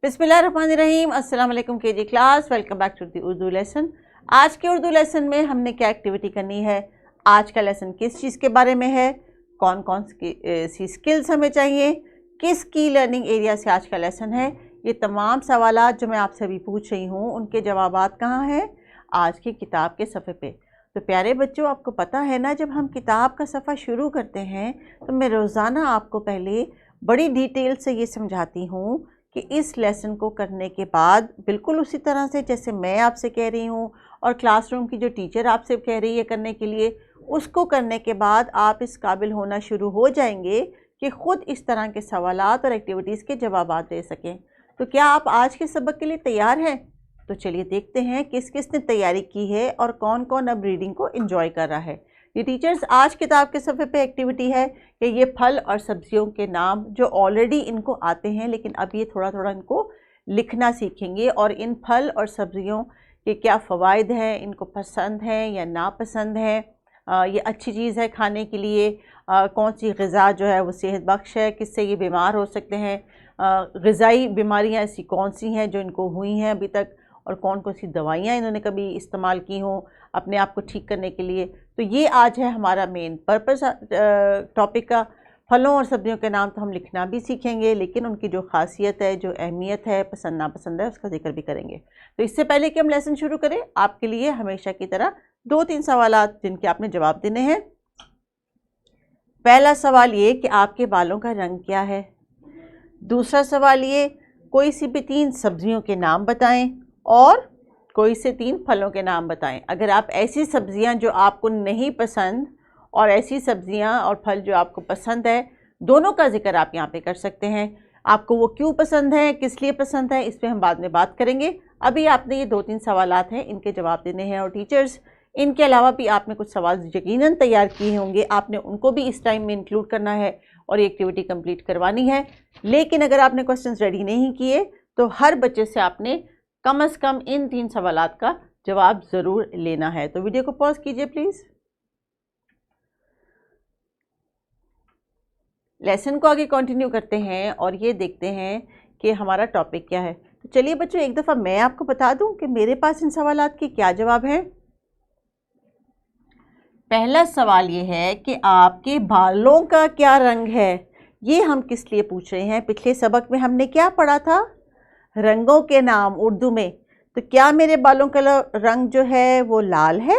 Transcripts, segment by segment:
बिस्मिल्लाहिर्रहमानिर्रहीम। अस्सलाम वालेकुम KG class, welcome back to the Urdu lesson. आज के उर्दू लेसन में हमने क्या एक्टिविटी करनी है, आज का लेसन किस चीज़ के बारे में है, कौन कौन सी स्किल्स हमें चाहिए, किस की लर्निंग एरिया से आज का लेसन है, ये तमाम सवालात जो मैं आपसे अभी पूछ रही हूँ उनके जवाबात कहाँ हैं, आज की किताब के सफ़े पे। तो प्यारे बच्चों, आपको पता है ना, जब हम किताब का सफ़ा शुरू करते हैं तो मैं रोज़ाना आपको पहले बड़ी डिटेल से ये समझाती हूँ कि इस लेसन को करने के बाद बिल्कुल उसी तरह से जैसे मैं आपसे कह रही हूँ और क्लासरूम की जो टीचर आपसे कह रही है करने के लिए, उसको करने के बाद आप इस काबिल होना शुरू हो जाएंगे कि ख़ुद इस तरह के सवालात और एक्टिविटीज़ के जवाबात दे सकें। तो क्या आप आज के सबक के लिए तैयार हैं? तो चलिए देखते हैं किस किस ने तैयारी की है और कौन कौन अब रीडिंग को एंजॉय कर रहा है। ये टीचर्स, आज किताब के सफ़े पे एक्टिविटी है कि ये फल और सब्जियों के नाम जो ऑलरेडी इनको आते हैं, लेकिन अब ये थोड़ा थोड़ा इनको लिखना सीखेंगे और इन फल और सब्जियों के क्या फ़वाइद हैं, इनको पसंद हैं या नापसंद हैं, ये अच्छी चीज़ है खाने के लिए, कौन सी ग़िज़ा जो है वो सेहत बख्श है, किससे ये बीमार हो सकते हैं, ग़िज़ाई बीमारियाँ ऐसी कौन सी हैं जो इनको हुई हैं अभी तक, और कौन कौन सी दवाइयाँ इन्होंने कभी इस्तेमाल की हों अपने आप को ठीक करने के लिए। तो ये आज है हमारा मेन पर्पस टॉपिक का। फलों और सब्जियों के नाम तो हम लिखना भी सीखेंगे, लेकिन उनकी जो खासियत है, जो अहमियत है, पसंद नापसंद है, उसका जिक्र भी करेंगे। तो इससे पहले कि हम लेसन शुरू करें, आपके लिए हमेशा की तरह 2-3 सवालात जिनके आपने जवाब देने हैं। पहला सवाल ये कि आपके बालों का रंग क्या है। दूसरा सवाल ये, कोई सी भी 3 सब्जियों के नाम बताएं और कोई से 3 फलों के नाम बताएं। अगर आप ऐसी सब्जियां जो आपको नहीं पसंद और ऐसी सब्जियां और फल जो आपको पसंद है, दोनों का जिक्र आप यहाँ पे कर सकते हैं। आपको वो क्यों पसंद है, किस लिए पसंद है, इस पर हम बाद में बात करेंगे। अभी आपने ये 2-3 सवालात हैं, इनके जवाब देने हैं। और टीचर्स, इनके अलावा भी आपने कुछ सवाल यकीनन तैयार किए होंगे, आपने उनको भी इस टाइम में इंक्लूड करना है और ये एक्टिविटी कंप्लीट करवानी है। लेकिन अगर आपने क्वेश्चंस रेडी नहीं किए तो हर बच्चे से आपने कम से कम इन 3 सवालात का जवाब ज़रूर लेना है। तो वीडियो को पॉज कीजिए प्लीज़। लेसन को आगे कंटिन्यू करते हैं और ये देखते हैं कि हमारा टॉपिक क्या है। तो चलिए बच्चों, एक दफ़ा मैं आपको बता दूं कि मेरे पास इन सवालात के क्या जवाब हैं। पहला सवाल ये है कि आपके बालों का क्या रंग है। ये हम किस लिए पूछ रहे हैं? पिछले सबक में हमने क्या पढ़ा था? रंगों के नाम उर्दू में। तो क्या मेरे बालों का रंग जो है वो लाल है,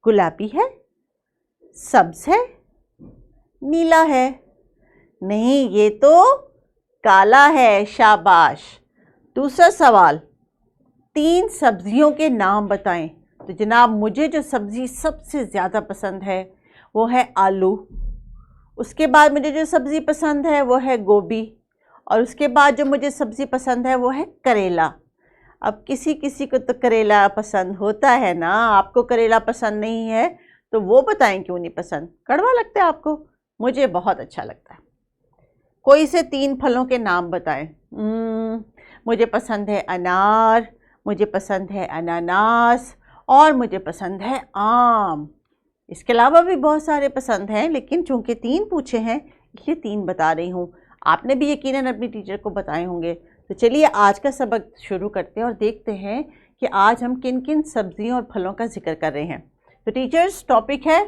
गुलाबी है, सब्ज है, नीला है? नहीं, ये तो काला है। शाबाश। दूसरा सवाल, 3 सब्जियों के नाम बताएं। तो जनाब, मुझे जो सब्ज़ी सबसे ज़्यादा पसंद है वो है आलू। उसके बाद मुझे जो सब्ज़ी पसंद है वो है गोभी, और उसके बाद जो मुझे सब्ज़ी पसंद है वो है करेला। अब किसी किसी को तो करेला पसंद होता है ना, आपको करेला पसंद नहीं है तो वो बताएं क्यों नहीं पसंद। कड़वा लगता है आपको? मुझे बहुत अच्छा लगता है। कोई से 3 फलों के नाम बताएं। मुझे पसंद है अनार, मुझे पसंद है अनानास और मुझे पसंद है आम। इसके अलावा भी बहुत सारे पसंद हैं, लेकिन चूँकि 3 पूछे हैं इसलिए 3 बता रही हूँ। आपने भी यकीनन अपनी टीचर को बताए होंगे। तो चलिए आज का सबक शुरू करते हैं और देखते हैं कि आज हम किन किन सब्जियों और फलों का जिक्र कर रहे हैं। तो टीचर्स, टॉपिक है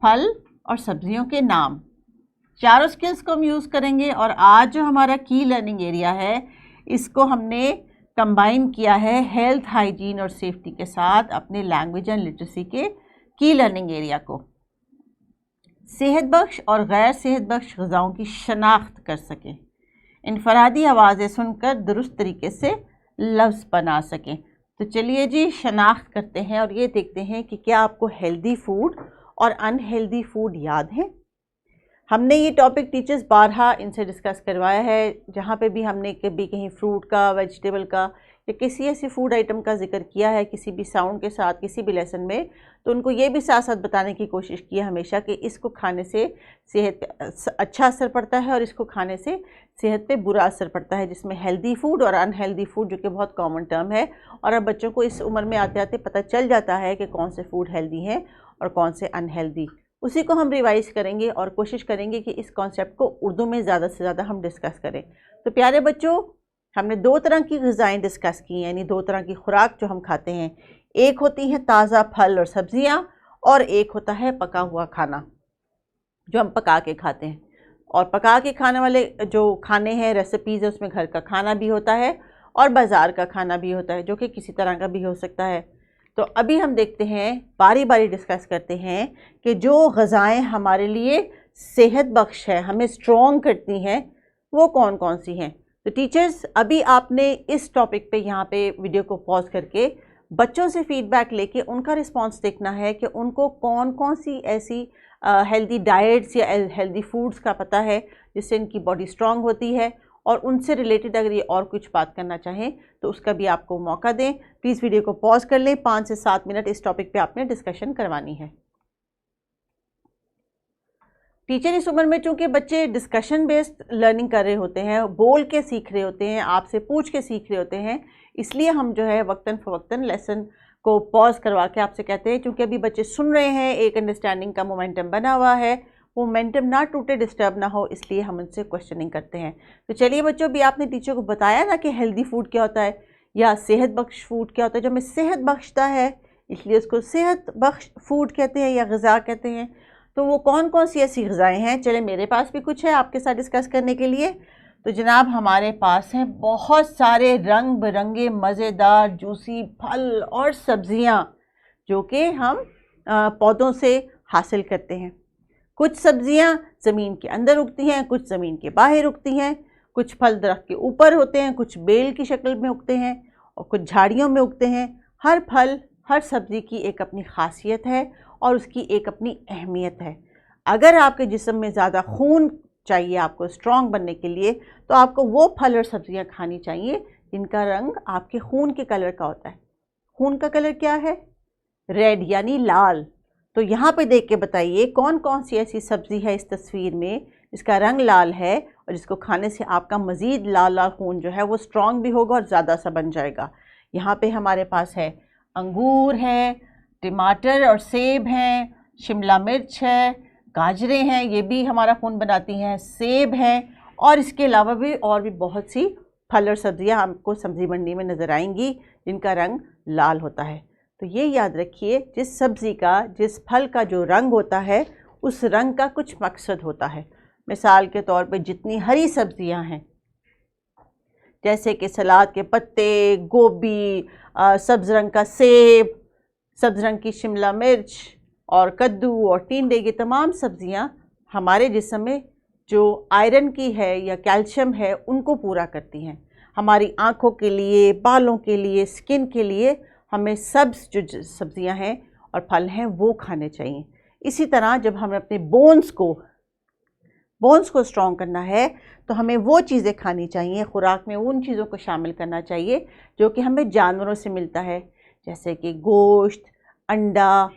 फल और सब्जियों के नाम। चारों स्किल्स को हम यूज़ करेंगे और आज जो हमारा की लर्निंग एरिया है इसको हमने कंबाइन किया है हेल्थ, हाइजीन और सेफ्टी के साथ अपने लैंग्वेज एंड लिटरेसी के की लर्निंग एरिया को। सेहत बख्श और गैर सेहत बख्श ग़िज़ाओं की शनाख्त कर सकें, इनफरादी आवाज़ें सुनकर दुरुस्त तरीके से लफ्ज़ बना सकें। तो चलिए जी, शनाख्त करते हैं और ये देखते हैं कि क्या आपको हेल्दी फूड और अनहेल्दी फूड याद है। हमने ये टॉपिक टीचर्स बारहा इनसे डिस्कस करवाया है, जहाँ पे भी हमने कभी कहीं फ्रूट का, वेजिटेबल का या किसी ऐसी फूड आइटम का जिक्र किया है किसी भी साउंड के साथ किसी भी लेसन में, तो उनको ये भी साथ साथ बताने की कोशिश की है हमेशा कि इसको खाने से सेहत पे अच्छा असर पड़ता है और इसको खाने से सेहत पे बुरा असर पड़ता है, जिसमें हेल्दी फूड और अनहेल्दी फूड, जो कि बहुत कॉमन टर्म है। और अब बच्चों को इस उम्र में आते आते पता चल जाता है कि कौन से फूड हेल्दी हैं और कौन से अनहेल्दी। उसी को हम रिवाइज़ करेंगे और कोशिश करेंगे कि इस कॉन्सेप्ट को उर्दू में ज़्यादा से ज़्यादा हम डिस्कस करें। तो प्यारे बच्चों, हमने दो तरह की ग़िज़ाएँ डिस्कस की हैं, यानी दो तरह की खुराक जो हम खाते हैं। एक होती है ताज़ा फल और सब्ज़ियाँ और एक होता है पका हुआ खाना जो हम पका के खाते हैं। और पका के खाने वाले जो खाने हैं, रेसिपीज़ है, उसमें घर का खाना भी होता है और बाज़ार का खाना भी होता है, जो कि किसी तरह का भी हो सकता है। तो अभी हम देखते हैं, बारी बारी डिस्कस करते हैं कि जो ग़िज़ाएँ हमारे लिए सेहत बख्श है, हमें स्ट्रॉन्ग करती हैं, वो कौन कौन सी हैं। तो टीचर्स, अभी आपने इस टॉपिक पे यहाँ पे वीडियो को पॉज करके बच्चों से फीडबैक लेके उनका रिस्पांस देखना है कि उनको कौन कौन सी ऐसी हेल्दी डाइट्स या हेल्दी फूड्स का पता है जिससे इनकी बॉडी स्ट्रांग होती है, और उनसे रिलेटेड अगर ये और कुछ बात करना चाहें तो उसका भी आपको मौका दें। प्लीज़ वीडियो को पॉज कर लें, 5 से 7 मिनट इस टॉपिक पे आपने डिस्कशन करवानी है। टीचर इस उम्र में चूँकि बच्चे डिस्कशन बेस्ड लर्निंग कर रहे होते हैं, बोल के सीख रहे होते हैं, आपसे पूछ के सीख रहे होते हैं, इसलिए हम जो है वक्तन फ़वक्तन लेसन को पॉज करवा के आपसे कहते हैं, क्योंकि अभी बच्चे सुन रहे हैं, एक अंडरस्टैंडिंग का मोमेंटम बना हुआ है, वो मोमेंटम ना टूटे, डिस्टर्ब ना हो, इसलिए हम उनसे क्वेश्चनिंग करते हैं। तो चलिए बच्चों, भी आपने टीचर को बताया ना कि हेल्दी फूड क्या होता है या सेहत बख्श फूड क्या होता है। जो हमें सेहत बख्शता है इसलिए उसको सेहत बख्श फूड कहते हैं या ग़िज़ा कहते हैं। तो वो कौन कौन सी ऐसी ग़िज़ाएँ हैं, चले मेरे पास भी कुछ है आपके साथ डिस्कस करने के लिए। तो जनाब, हमारे पास हैं बहुत सारे रंग बिरंगे मज़ेदार जूसी फल और सब्ज़ियाँ जो कि हम पौधों से हासिल करते हैं। कुछ सब्ज़ियाँ ज़मीन के अंदर उगती हैं, कुछ ज़मीन के बाहर उगती हैं, कुछ फल दरख्त के ऊपर होते हैं, कुछ बेल की शक्ल में उगते हैं और कुछ झाड़ियों में उगते हैं। हर फल, हर सब्ज़ी की एक अपनी ख़ासियत है और उसकी एक अपनी अहमियत है। अगर आपके जिस्म में ज़्यादा खून चाहिए आपको स्ट्रॉन्ग बनने के लिए, तो आपको वो फल और सब्ज़ियाँ खानी चाहिए जिनका रंग आपके खून के कलर का होता है। खून का कलर क्या है? रेड, यानी लाल। तो यहाँ पे देख के बताइए कौन कौन सी ऐसी सब्ज़ी है इस तस्वीर में जिसका रंग लाल है और जिसको खाने से आपका मज़ीद लाल लाल खून जो है वो स्ट्रॉन्ग भी होगा और ज़्यादा सा बन जाएगा। यहाँ पे हमारे पास है अंगूर है, टमाटर और सेब हैं, शिमला मिर्च है, गाजरें हैं, ये भी हमारा खून बनाती हैं, सेब हैं, और इसके अलावा भी और भी बहुत सी फल और सब्ज़ियाँ हमको सब्ज़ी मंडी में नज़र आएंगी जिनका रंग लाल होता है। तो ये याद रखिए, जिस सब्ज़ी का, जिस फल का जो रंग होता है उस रंग का कुछ मकसद होता है। मिसाल के तौर पे जितनी हरी सब्ज़ियाँ हैं जैसे कि सलाद के पत्ते, गोभी, सब्ज़ रंग का सेब, सब्ज़ रंग की शिमला मिर्च और कद्दू और टिंडे, ये तमाम सब्ज़ियाँ हमारे जिस्म में जो आयरन की है या कैल्शियम है उनको पूरा करती हैं। हमारी आँखों के लिए, बालों के लिए, स्किन के लिए हमें सब्ज़ जो सब्ज़ियाँ हैं और फल हैं वो खाने चाहिए। इसी तरह जब हमें अपने बोन्स को स्ट्रॉन्ग करना है तो हमें वो चीज़ें खानी चाहिए, खुराक में उन चीज़ों को शामिल करना चाहिए जो कि हमें जानवरों से मिलता है, जैसे कि गोश्त, अंडा,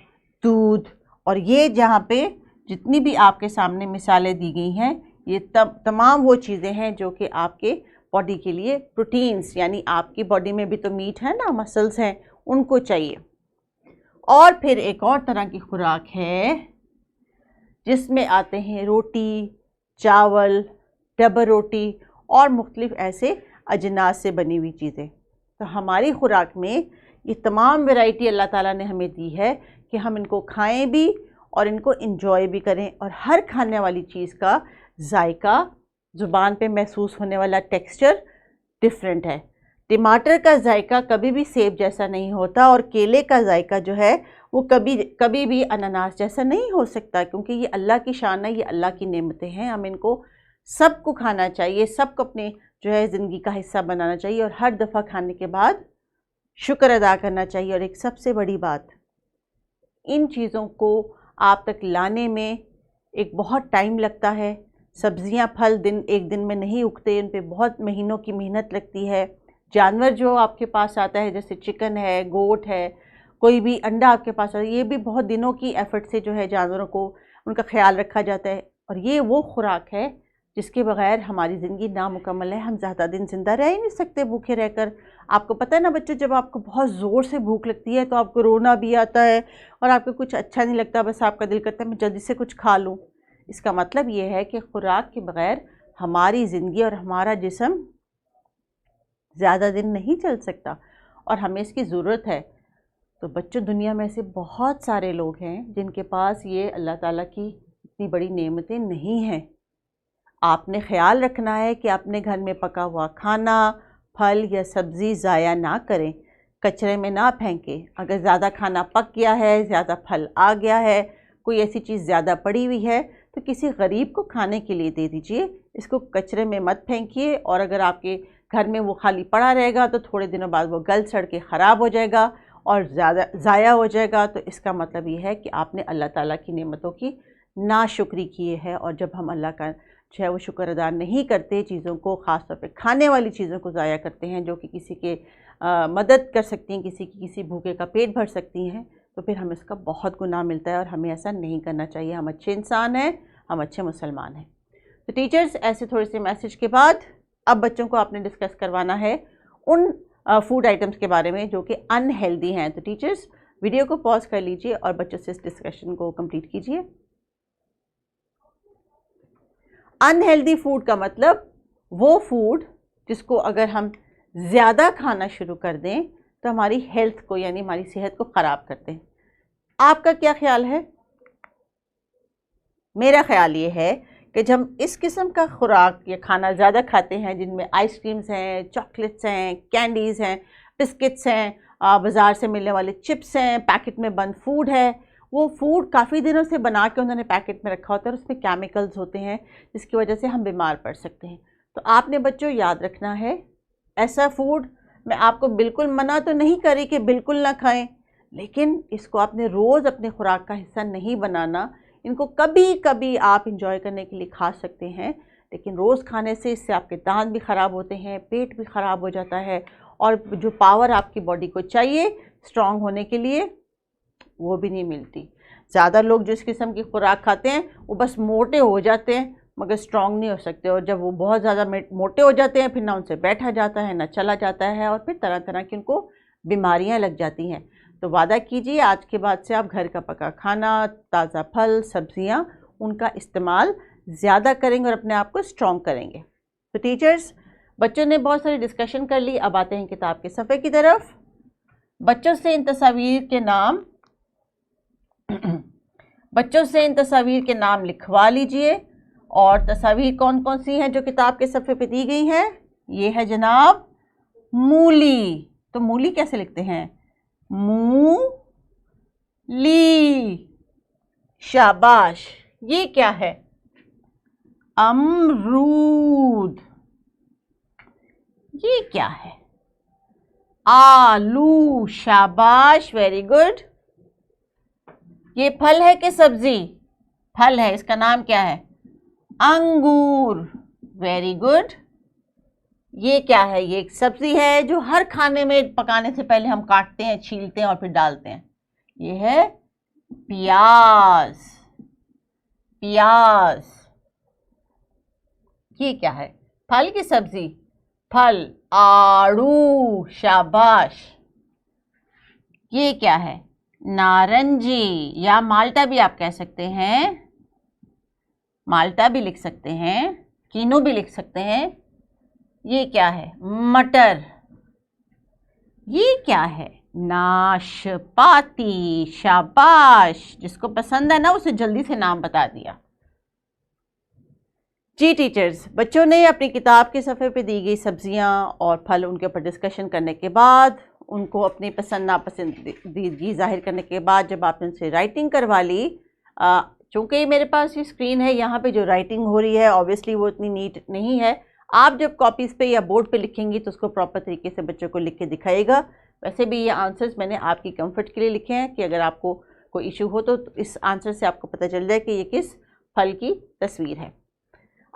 दूध। और ये जहाँ पे जितनी भी आपके सामने मिसालें दी गई हैं, ये तमाम वो चीज़ें हैं जो कि आपके बॉडी के लिए प्रोटीन्स, यानी आपकी बॉडी में भी तो मीट है ना, मसल्स हैं, उनको चाहिए। और फिर एक और तरह की खुराक है जिसमें आते हैं रोटी, चावल, डबर रोटी और मुख्तलिफ ऐसे अजनास से बनी हुई चीज़ें। तो हमारी खुराक में ये तमाम वैरायटी अल्लाह ताला ने हमें दी है कि हम इनको खाएं भी और इनको इंजॉय भी करें। और हर खाने वाली चीज़ का जायका, ज़ुबान पे महसूस होने वाला टेक्सचर डिफरेंट है। टमाटर का जायका कभी भी सेब जैसा नहीं होता और केले का जायका जो है वो कभी भी अनानास जैसा नहीं हो सकता, क्योंकि ये अल्लाह की शान है, ये अल्लाह की नेमतें हैं। हम इनको सबको खाना चाहिए, सबको अपने जो है ज़िंदगी का हिस्सा बनाना चाहिए और हर दफ़ा खाने के बाद शुक्र अदा करना चाहिए। और एक सबसे बड़ी बात, इन चीज़ों को आप तक लाने में एक बहुत टाइम लगता है। सब्ज़ियाँ, फल एक दिन में नहीं उगते, इन पे बहुत महीनों की मेहनत लगती है। जानवर जो आपके पास आता है, जैसे चिकन है, गोट है, कोई भी अंडा आपके पास आता है, ये भी बहुत दिनों की एफ़र्ट से जो है जानवरों को उनका ख्याल रखा जाता है। और ये वो खुराक है जिसके बगैर हमारी ज़िंदगी नामुकम्मल है। हम ज़्यादा दिन ज़िंदा रह ही नहीं सकते भूखे रहकर। आपको पता है ना बच्चों, जब आपको बहुत ज़ोर से भूख लगती है तो आपको रोना भी आता है और आपको कुछ अच्छा नहीं लगता, बस आपका दिल करता है मैं जल्दी से कुछ खा लूँ। इसका मतलब ये है कि खुराक के बगैर हमारी ज़िंदगी और हमारा जिस्म ज़्यादा दिन नहीं चल सकता और हमें इसकी ज़रूरत है। तो बच्चों, दुनिया में ऐसे बहुत सारे लोग हैं जिनके पास ये अल्लाह ताला की इतनी बड़ी नेमतें नहीं हैं। आपने ख्याल रखना है कि अपने घर में पका हुआ खाना, फल या सब्ज़ी ज़ाया ना करें, कचरे में ना फेंकें। अगर ज़्यादा खाना पक गया है, ज़्यादा फल आ गया है, कोई ऐसी चीज़ ज़्यादा पड़ी हुई है तो किसी गरीब को खाने के लिए दे दीजिए। इसको कचरे में मत फेंकिए। और अगर आपके घर में वो खाली पड़ा रहेगा तो थोड़े दिनों बाद वो गल सड़ के ख़राब हो जाएगा और ज़्यादा ज़ाया हो जाएगा। तो इसका मतलब ये है कि आपने अल्लाह ताला की नेमतों की नाशुक्री की है। और जब हम अल्लाह का जो है वो शुक्र अदा नहीं करते, चीज़ों को, ख़ास तौर पे खाने वाली चीज़ों को ज़ाया करते हैं जो कि किसी के मदद कर सकती हैं, किसी भूखे का पेट भर सकती हैं, तो फिर हमें इसका बहुत गुनाह मिलता है और हमें ऐसा नहीं करना चाहिए। हम अच्छे इंसान हैं, हम अच्छे मुसलमान हैं। तो टीचर्स, ऐसे थोड़े से मैसेज के बाद अब बच्चों को आपने डिस्कस करवाना है उन फूड आइटम्स के बारे में जो कि अनहेल्दी हैं। तो टीचर्स, वीडियो को पॉज कर लीजिए और बच्चों से इस डिस्कशन को कंप्लीट कीजिए। अनहेल्दी फूड का मतलब वो फूड जिसको अगर हम ज़्यादा खाना शुरू कर दें तो हमारी हेल्थ को, यानी हमारी सेहत को ख़राब कर दें। आपका क्या ख्याल है? मेरा ख्याल ये है कि जब हम इस किस्म का खुराक या खाना ज़्यादा खाते हैं जिनमें आइसक्रीम्स हैं, चॉकलेट्स हैं, कैंडीज़ हैं, बिस्किट्स हैं, बाज़ार से मिलने वाले चिप्स हैं, पैकेट में बंद फूड है, वो फूड काफ़ी दिनों से बना के उन्होंने पैकेट में रखा होता है और उसमें केमिकल्स होते हैं जिसकी वजह से हम बीमार पड़ सकते हैं। तो आपने बच्चों याद रखना है, ऐसा फूड मैं आपको बिल्कुल मना तो नहीं करी कि बिल्कुल ना खाएं, लेकिन इसको आपने रोज़ अपने खुराक का हिस्सा नहीं बनाना। इनको कभी कभी आप इंजॉय करने के लिए खा सकते हैं, लेकिन रोज़ खाने से इससे आपके दांत भी ख़राब होते हैं, पेट भी ख़राब हो जाता है और जो पावर आपकी बॉडी को चाहिए स्ट्रॉन्ग होने के लिए वो भी नहीं मिलती। ज़्यादा लोग जिस किस्म की खुराक खाते हैं वो बस मोटे हो जाते हैं मगर स्ट्रॉन्ग नहीं हो सकते, और जब वो बहुत ज़्यादा मोटे हो जाते हैं फिर ना उनसे बैठा जाता है ना चला जाता है और फिर तरह तरह की उनको बीमारियां लग जाती हैं। तो वादा कीजिए आज के बाद से आप घर का पका खाना, ताज़ा फल, सब्जियां, उनका इस्तेमाल ज़्यादा करेंगे और अपने आप को स्ट्रॉन्ग करेंगे। तो टीचर्स, बच्चों ने बहुत सारी डिस्कशन कर ली, अब आते हैं किताब के सफ़े की तरफ। बच्चों से इन तस्वीर के नाम लिखवा लीजिए। और तस्वीर कौन कौन सी हैं जो किताब के सफ़े पे दी गई हैं? ये है जनाब मूली। तो मूली कैसे लिखते हैं? मूली। शाबाश। ये क्या है? अमरूद। ये क्या है? आलू। शाबाश, वेरी गुड। ये फल है कि सब्जी? फल है, इसका नाम क्या है? अंगूर। Very good. ये क्या है? ये एक सब्जी है जो हर खाने में पकाने से पहले हम काटते हैं, छीलते हैं और फिर डालते हैं। ये है प्याज। प्याज। ये क्या है? फल की सब्जी? फल। आड़ू। शाबाश। ये क्या है? नारंगी या माल्टा भी आप कह सकते हैं, माल्टा भी लिख सकते हैं, कीनो भी लिख सकते हैं। ये क्या है? मटर। ये क्या है? नाशपाती। शाबाश, जिसको पसंद है ना उसे जल्दी से नाम बता दिया। जी टीचर्स, बच्चों ने अपनी किताब के सफ़े पे दी गई सब्जियां और फल उनके ऊपर डिस्कशन करने के बाद, उनको अपनी पसंद नापसंदीदगी जाहिर करने के बाद जब आपने उनसे राइटिंग करवा ली, चूँकि मेरे पास ये स्क्रीन है, यहाँ पे जो राइटिंग हो रही है ऑब्वियसली वो इतनी नीट नहीं है। आप जब कॉपीज़ पे या बोर्ड पे लिखेंगी तो उसको प्रॉपर तरीके से बच्चों को लिख के दिखाएगा। वैसे भी ये आंसर्स मैंने आपकी कंफर्ट के लिए लिखे हैं कि अगर आपको कोई इशू हो तो इस आंसर से आपको पता चल जाए कि ये किस फल की तस्वीर है।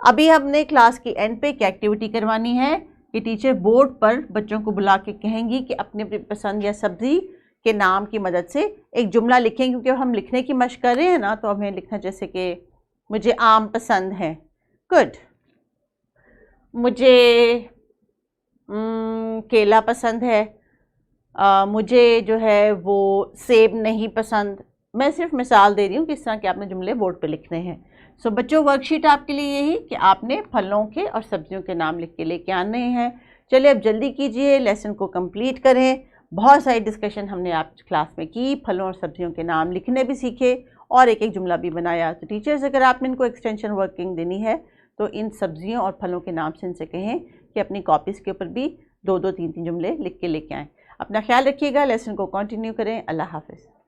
अभी हमने क्लास की एंड पे एक एक्टिविटी करवानी है कि टीचर बोर्ड पर बच्चों को बुला के कहेंगी कि अपनी अपनी पसंद या सब्ज़ी के नाम की मदद से एक जुमला लिखें, क्योंकि हम लिखने की मशक कर रहे हैं ना, तो हमें लिखना जैसे कि मुझे आम पसंद है। गुड। मुझे केला पसंद है। मुझे जो है वो सेब नहीं पसंद। मैं सिर्फ मिसाल दे रही हूँ किस तरह के आपने जुमले बोर्ड पे लिखने हैं। सो बच्चों, वर्कशीट आपके लिए यही कि आपने फलों के और सब्जियों के नाम लिख के लेके आने हैं। चलिए अब जल्दी कीजिए, लेसन को कंप्लीट करें। बहुत सारी डिस्कशन हमने आप क्लास में की, फलों और सब्जियों के नाम लिखने भी सीखे और एक एक जुमला भी बनाया। तो टीचर्स अगर आपने इनको एक्सटेंशन वर्किंग देनी है तो इन सब्जियों और फलों के नाम से इनसे कहें कि अपनी कॉपीज़ के ऊपर भी 2-2 3-3 जुमले लिख के लेके आएँ। अपना ख्याल रखिएगा, लेसन को कंटिन्यू करें। अल्लाह हाफ़िज़।